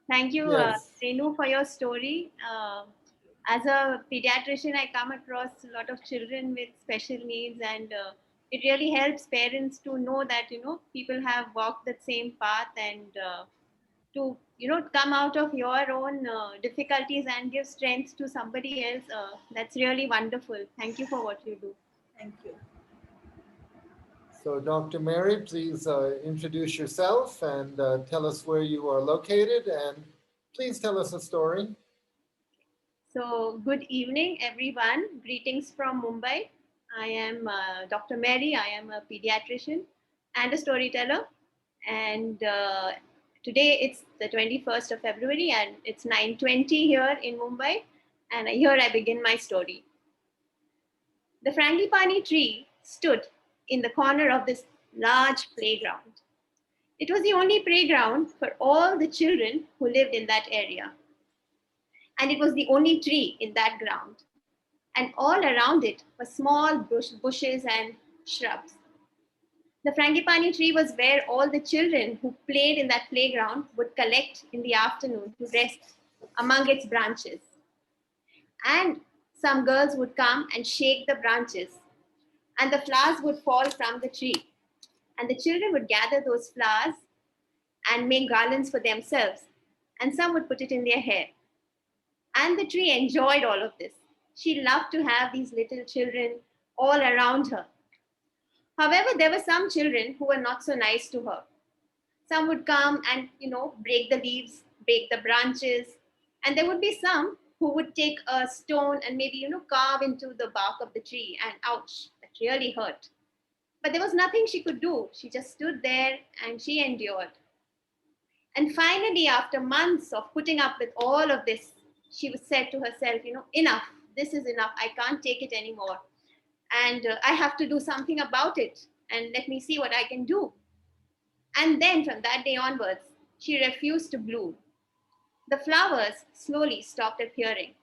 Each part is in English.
Thank you, Yes. Renu, for your story. As a pediatrician, I come across a lot of children with special needs, and it really helps parents to know that people have walked the same path, and to come out of your own difficulties and give strength to somebody else. That's really wonderful. Thank you for what you do. Thank you. So, Dr. Mary, please introduce yourself and tell us where you are located, and please tell us a story. So, good evening, everyone. Greetings from Mumbai. I am Dr. Mary. I am a pediatrician and a storyteller. And today it's the 21st of February, and it's 9:20 here in Mumbai. And here I begin my story. The frangipani tree stood in the corner of this large playground. It was the only playground for all the children who lived in that area. And it was the only tree in that ground. And all around it were small bushes and shrubs. The frangipani tree was where all the children who played in that playground would collect in the afternoon to rest among its branches. And some girls would come and shake the branches, and the flowers would fall from the tree. And the children would gather those flowers and make garlands for themselves, and some would put it in their hair. And the tree enjoyed all of this. She loved to have these little children all around her. However, there were some children who were not so nice to her. Some would come and, break the leaves, break the branches. And there would be some who would take a stone and maybe, carve into the bark of the tree. And ouch, that really hurt. But there was nothing she could do. She just stood there and she endured. And finally, after months of putting up with all of this, she was said to herself, enough. This is enough. I can't take it anymore. And I have to do something about it. And let me see what I can do. And then from that day onwards, she refused to bloom. The flowers slowly stopped appearing.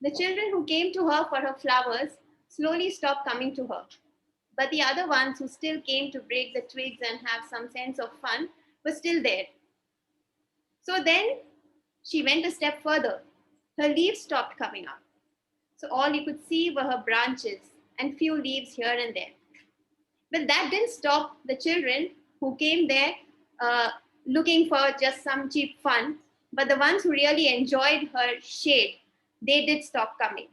The children who came to her for her flowers slowly stopped coming to her. But the other ones who still came to break the twigs and have some sense of fun were still there. So then she went a step further. Her leaves stopped coming up. So all you could see were her branches and few leaves here and there. But that didn't stop the children who came there uh, looking for just some cheap fun. But the ones who really enjoyed her shade, they did stop coming.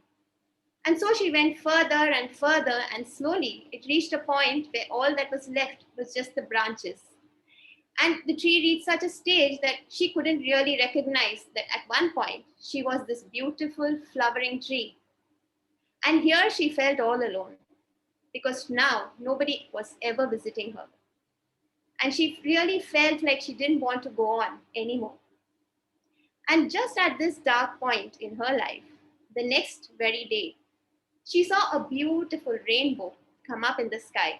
And so she went further and further, and slowly it reached a point where all that was left was just the branches. And the tree reached such a stage that she couldn't really recognize that at one point she was this beautiful flowering tree. And here she felt all alone because now nobody was ever visiting her. And she really felt like she didn't want to go on anymore. And just at this dark point in her life, the next very day, she saw a beautiful rainbow come up in the sky.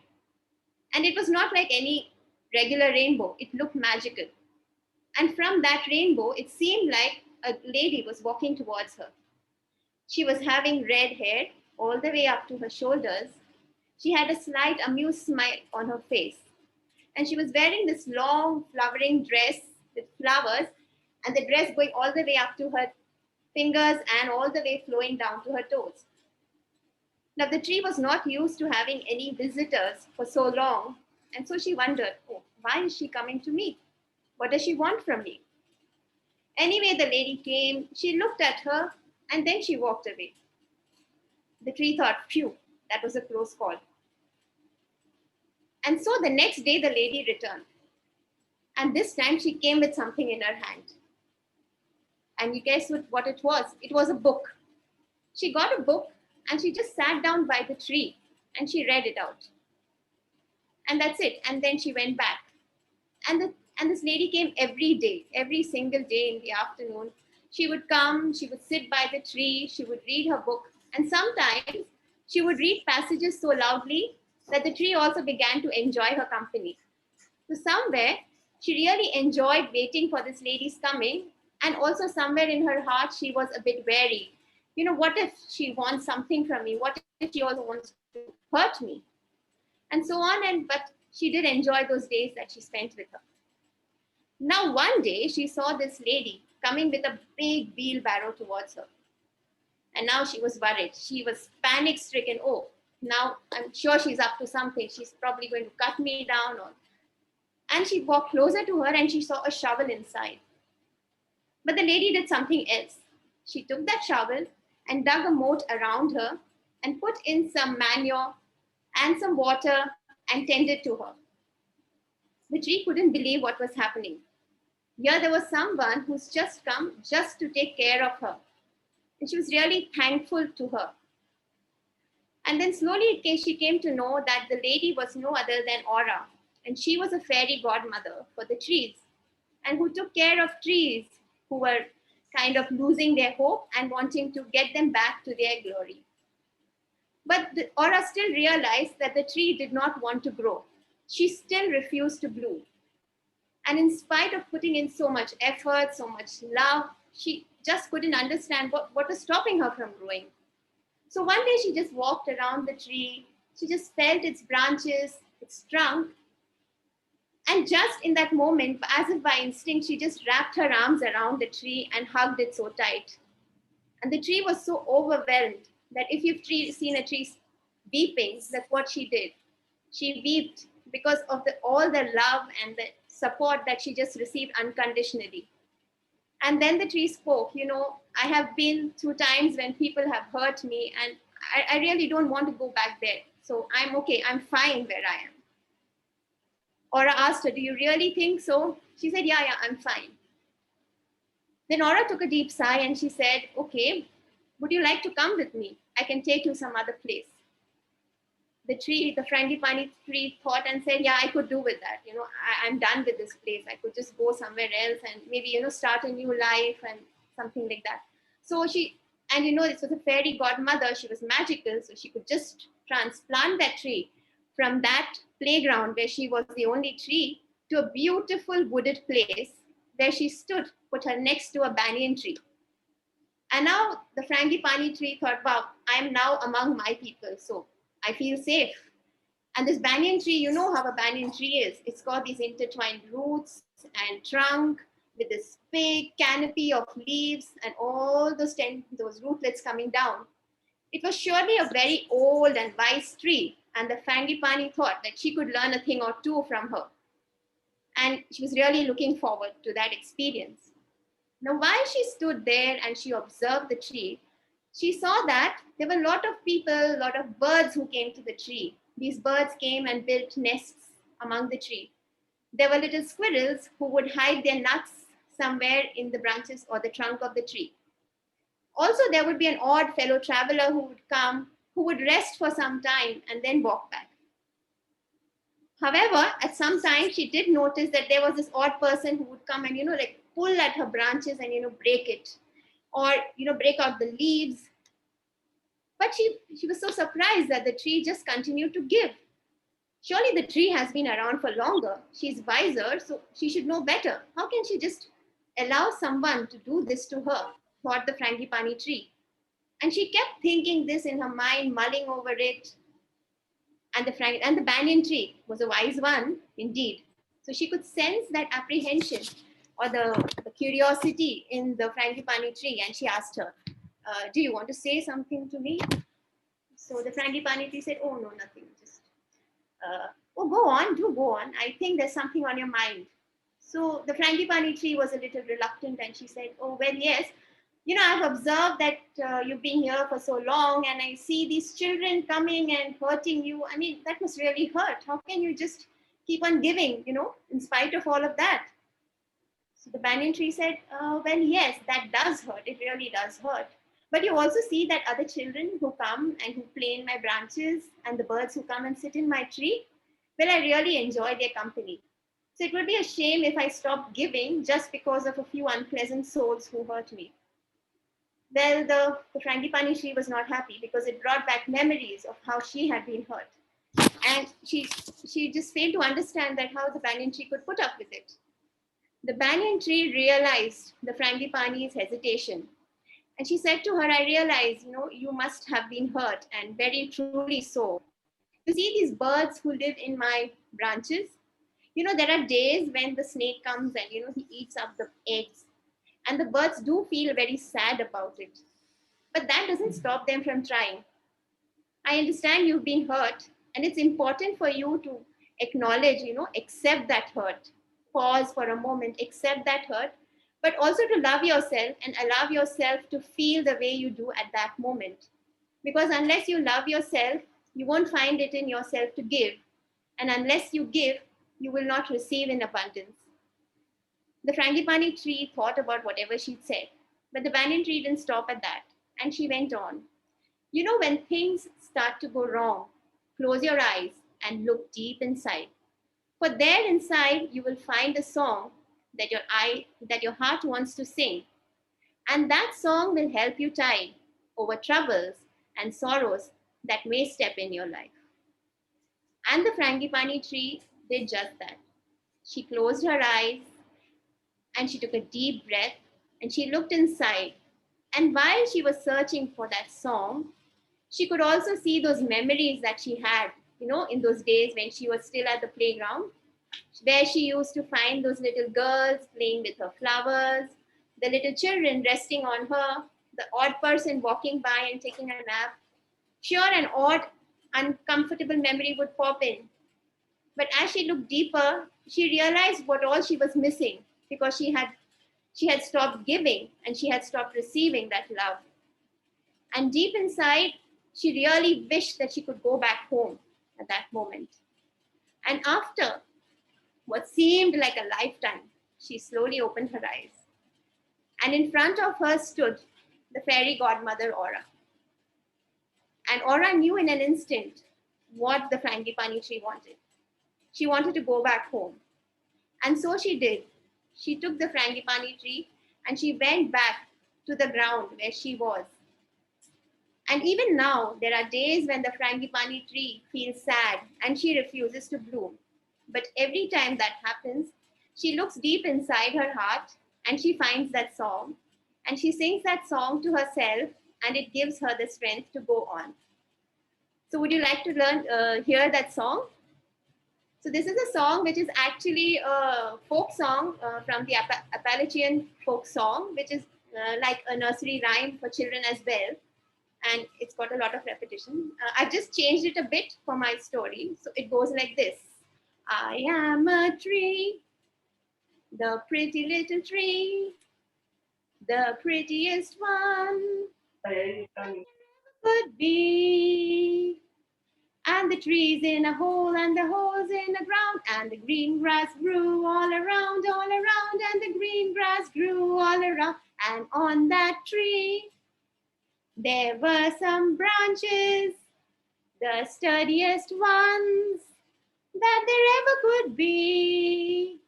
And it was not like any regular rainbow, it looked magical. And from that rainbow, it seemed like a lady was walking towards her. She was having red hair all the way up to her shoulders. She had a slight amused smile on her face. And she was wearing this long flowering dress with flowers, and the dress going all the way up to her fingers and all the way flowing down to her toes. Now, the tree was not used to having any visitors for so long, and so she wondered, oh, why is she coming to me? What does she want from me? Anyway, the lady came, she looked at her, and then she walked away. The tree thought, phew, that was a close call. And so the next day, the lady returned. And this time, she came with something in her hand. And you guess what it was? It was a book. She got a book and she just sat down by the tree and she read it out. And that's it. And then she went back. And this lady came every day, every single day in the afternoon. She would come, she would sit by the tree, she would read her book, and sometimes she would read passages so loudly that the tree also began to enjoy her company. So somewhere she really enjoyed waiting for this lady's coming, and also somewhere in her heart she was a bit wary. What if she wants something from me? What if she also wants to hurt me? And so on. And but she did enjoy those days that she spent with her. Now, one day she saw this lady coming with a big wheelbarrow towards her. And now she was worried. She was panic stricken. Oh, now I'm sure she's up to something. She's probably going to cut me down. And she walked closer to her and she saw a shovel inside. But the lady did something else. She took that shovel and dug a moat around her and put in some manure and some water and tended to her. The tree couldn't believe what was happening. Here there was someone who's just come just to take care of her. And she was really thankful to her. And then slowly she came to know that the lady was no other than Aura. And she was a fairy godmother for the trees and who took care of trees who were kind of losing their hope and wanting to get them back to their glory. But Aura still realized that the tree did not want to grow. She still refused to bloom. And in spite of putting in so much effort, so much love, she just couldn't understand what was stopping her from growing. So one day she just walked around the tree. She just felt its branches, its trunk. And just in that moment, as if by instinct, she just wrapped her arms around the tree and hugged it so tight. And the tree was so overwhelmed that if you've seen a tree weeping, that's what she did. She wept because of all the love and the support that she just received unconditionally. And then the tree spoke, I have been through times when people have hurt me, and I really don't want to go back there. So I'm okay, I'm fine where I am. Aura asked her, do you really think so? She said, yeah, I'm fine. Then Aura took a deep sigh and she said, okay, would you like to come with me? I can take you some other place. The frangipani tree thought and said, yeah, I could do with that. I'm done with this place. I could just go somewhere else and maybe, start a new life and something like that. So this was a fairy godmother. She was magical. So she could just transplant that tree from that playground where she was the only tree to a beautiful wooded place where she stood, put her next to a banyan tree. And now the frangipani tree thought, wow, I'm now among my people. So I feel safe. And this banyan tree, you know how a banyan tree is. It's got these intertwined roots and trunk with this big canopy of leaves and all those rootlets coming down. It was surely a very old and wise tree, and the frangipani thought that she could learn a thing or two from her. And she was really looking forward to that experience. Now, while she stood there and she observed the tree, she saw that there were a lot of people, a lot of birds who came to the tree. These birds came and built nests among the tree. There were little squirrels who would hide their nuts somewhere in the branches or the trunk of the tree. Also, there would be an odd fellow traveler who would come, who would rest for some time and then walk back. However, at some time, she did notice that there was this odd person who would come and, like pull at her branches and, break it or, break out the leaves. But she was so surprised that the tree just continued to give. Surely the tree has been around for longer. She's wiser, so she should know better. How can she just allow someone to do this to her? Thought the frangipani tree. And she kept thinking this in her mind, mulling over it. And the banyan tree was a wise one indeed. So she could sense that apprehension or the curiosity in the frangipani tree, and she asked her, do you want to say something to me? So the frangipani tree said, oh, no, nothing. Just, oh, go on, do go on. I think there's something on your mind. So the frangipani tree was a little reluctant and she said, oh, well, yes. I've observed that you've been here for so long and I see these children coming and hurting you. I mean, that must really hurt. How can you just keep on giving, in spite of all of that? So the banyan tree said, well, yes, that does hurt. It really does hurt. But you also see that other children who come and who play in my branches and the birds who come and sit in my tree, well, I really enjoy their company. So it would be a shame if I stopped giving just because of a few unpleasant souls who hurt me. Well, the frangipani tree was not happy because it brought back memories of how she had been hurt. And she just failed to understand that how the banyan tree could put up with it. The banyan tree realized the frangipani's hesitation. And she said to her, I realize, you must have been hurt and very truly so. You see these birds who live in my branches? There are days when the snake comes and, he eats up the eggs, and the birds do feel very sad about it. But that doesn't stop them from trying. I understand you've been hurt, and it's important for you to acknowledge, accept that hurt. Pause for a moment, accept that hurt, but also to love yourself and allow yourself to feel the way you do at that moment. Because unless you love yourself, you won't find it in yourself to give. And unless you give, you will not receive in abundance. The frangipani tree thought about whatever she'd said, but the banyan tree didn't stop at that, and she went on. When things start to go wrong, close your eyes and look deep inside. For there inside, you will find a song that your heart wants to sing. And that song will help you tide over troubles and sorrows that may step in your life. And the frangipani tree did just that. She closed her eyes and she took a deep breath and she looked inside. And while she was searching for that song, she could also see those memories that she had, in those days when she was still at the playground, where she used to find those little girls playing with her flowers, the little children resting on her, the odd person walking by and taking a nap. Sure, an odd, uncomfortable memory would pop in. But as she looked deeper, she realized what all she was missing because she had stopped giving and she had stopped receiving that love. And deep inside, she really wished that she could go back home at that moment. And after what seemed like a lifetime, she slowly opened her eyes. And in front of her stood the fairy godmother Aura. And Aura knew in an instant what the frangipani tree wanted. She wanted to go back home. And so she did. She took the frangipani tree and she went back to the ground where she was. And even now, there are days when the frangipani tree feels sad and she refuses to bloom. But every time that happens, she looks deep inside her heart and she finds that song and she sings that song to herself and it gives her the strength to go on. So, would you like to hear that song? So, this is a song which is actually a folk song from the Appalachian folk song, which is like a nursery rhyme for children as well. And it's got a lot of repetition. I've just changed it a bit for my story. So it goes like this. I am a tree, the pretty little tree, the prettiest one could be. And the tree's in a hole and the hole's in the ground and the green grass grew all around, and the green grass grew all around. And on that tree, there were some branches, the sturdiest ones that there ever could be.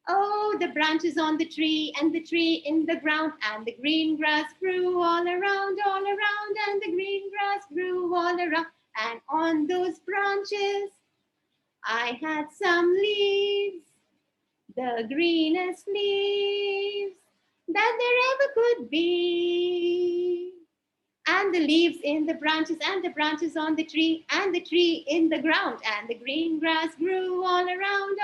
Oh, the branches on the tree and the tree in the ground, and the green grass grew all around, and the green grass grew all around. And on those branches, I had some leaves, the greenest leaves that there ever could be. And the leaves in the branches, and the branches on the tree, and the tree in the ground, and the green grass grew all around,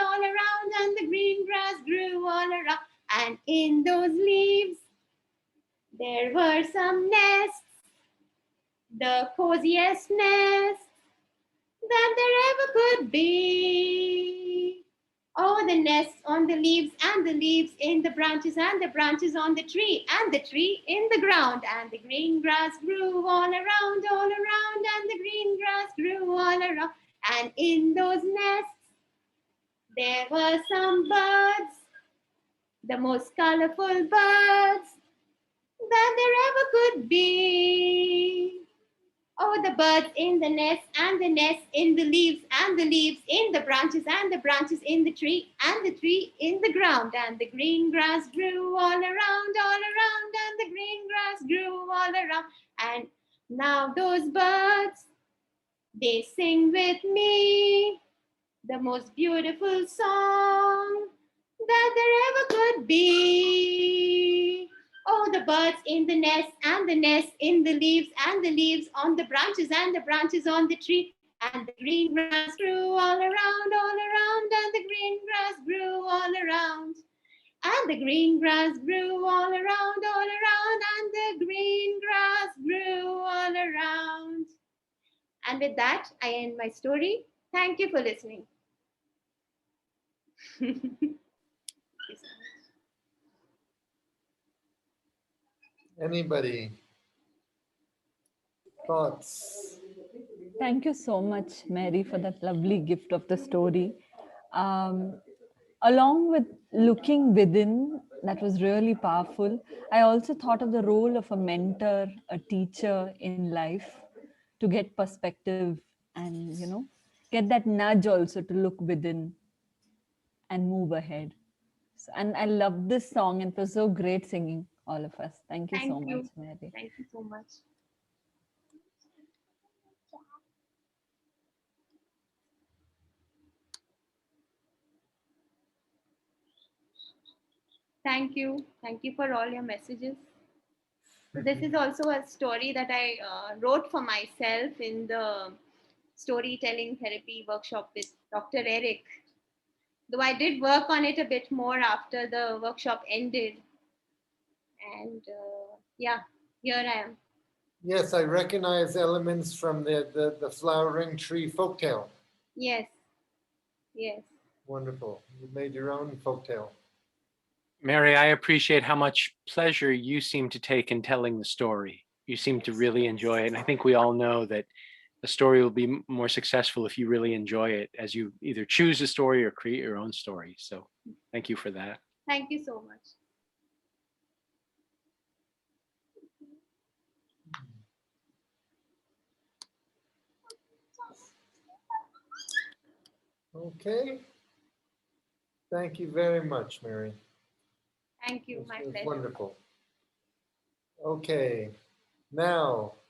and the green grass grew all around. And in those leaves, there were some nests, the coziest nests that there ever could be. Oh, the nests on the leaves, and the leaves in the branches, and the branches on the tree, and the tree in the ground, and the green grass grew all around, and the green grass grew all around. And in those nests, there were some birds, the most colorful birds that there ever could be. Oh, the birds in the nest, and the nest in the leaves, and the leaves in the branches, and the branches in the tree, and the tree in the ground. And the green grass grew all around, and the green grass grew all around. And now those birds, they sing with me the most beautiful song that there ever could be. Oh, the birds in the nest, and the nest in the leaves, and the leaves on the branches, and the branches on the tree, And the green grass grew all around, and the green grass grew all around. And the green grass grew all around, and the green grass grew all around. And with that, I end my story. Thank you for listening. Anybody? Thoughts? Thank you so much, Mary, for that lovely gift of the story. Um, Along with looking within, that was really powerful. I also thought of the role of a mentor, a teacher in life to get perspective and, get that nudge also to look within and move ahead. And I love this song. It was so great singing, all of us. Thank you so Thank much, you. Mary. Thank you so much. Thank you. Thank you for all your messages. So this is also a story that I wrote for myself in the storytelling therapy workshop with Dr. Eric. Though I did work on it a bit more after the workshop ended. And yeah, here I am. Yes, I recognize elements from the flowering tree folktale. Yes, yes. Wonderful. You made your own folktale. Mary, I appreciate how much pleasure you seem to take in telling the story. You seem to really enjoy it. And I think we all know that the story will be more successful if you really enjoy it as you either choose a story or create your own story. So thank you for that. Thank you so much. Okay. Thank you very much, Mary. Thank you. This My was pleasure. wonderful. Okay. Now,